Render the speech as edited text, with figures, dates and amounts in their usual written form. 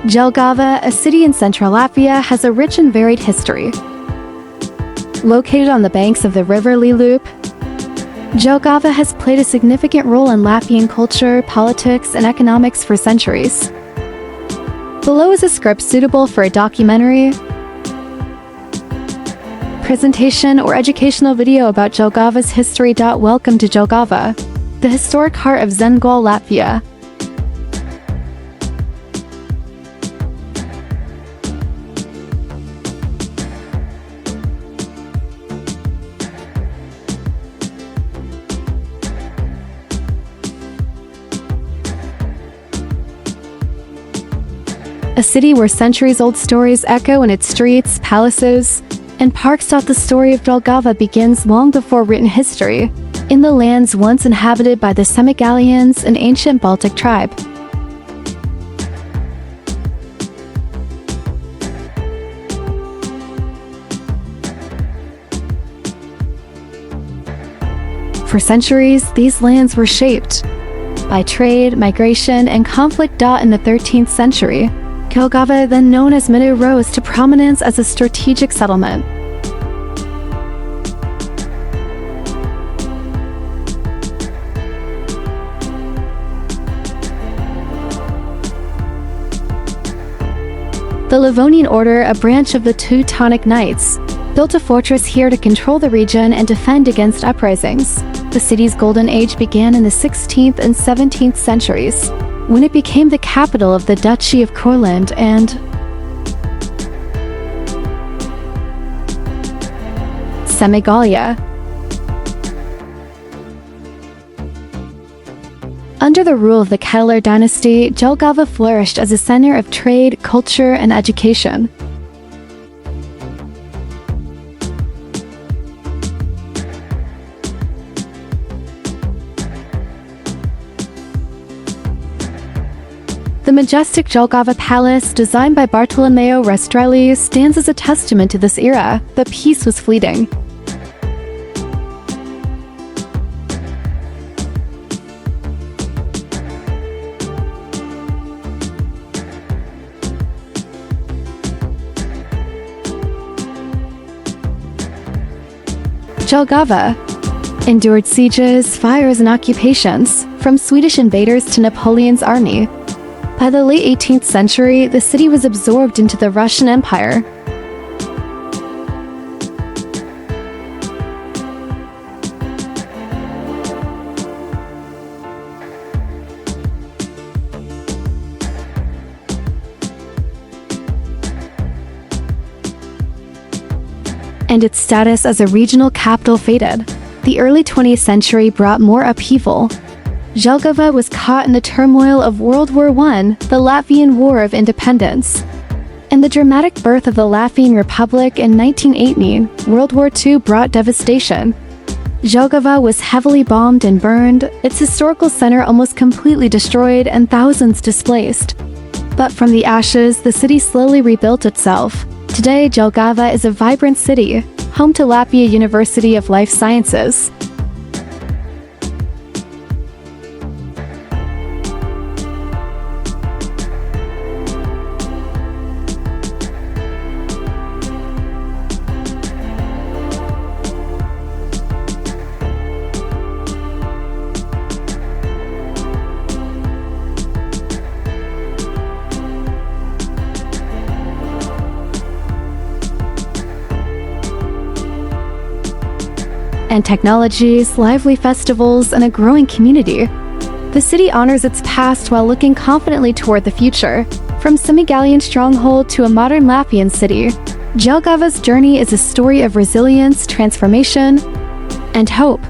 Jelgava, a city in central Latvia, has a rich and varied history. Located on the banks of the river Lilupe, Jelgava has played a significant role in Latvian culture, politics, and economics for centuries. Below is a script suitable for a documentary, presentation, or educational video about Jelgava's history. Welcome to Jelgava, the historic heart of Zengol, Latvia. A city where centuries-old stories echo in its streets, palaces, and parks. The story of Jelgava begins long before written history, in the lands once inhabited by the Semigalians, an ancient Baltic tribe. For centuries, these lands were shaped by trade, migration, and conflict. In the 13th century, Jelgava, then known as Midu, rose to prominence as a strategic settlement. The Livonian Order, a branch of the Teutonic Knights, built a fortress here to control the region and defend against uprisings. The city's golden age began in the 16th and 17th centuries, when it became the capital of the Duchy of Courland and Semigalia. Under the rule of the Kettler dynasty, Jelgava flourished as a center of trade, culture, and education. The majestic Jelgava Palace, designed by Bartolomeo Restrelli, stands as a testament to this era, but peace was fleeting. Jelgava endured sieges, fires, and occupations, from Swedish invaders to Napoleon's army. By the late 18th century, the city was absorbed into the Russian Empire. And its status as a regional capital faded. The early 20th century brought more upheaval. Jelgava was caught in the turmoil of World War I, the Latvian War of Independence, and the dramatic birth of the Latvian Republic in 1918. World War II brought devastation. Jelgava was heavily bombed and burned, its historical center almost completely destroyed, and thousands displaced. But from the ashes, the city slowly rebuilt itself. Today, Jelgava is a vibrant city, home to Latvia University of Life Sciences. And technologies, lively festivals, and a growing community. The city honors its past while looking confidently toward the future. From Semigalian stronghold to a modern Latvian city, Jelgava's journey is a story of resilience, transformation, and hope.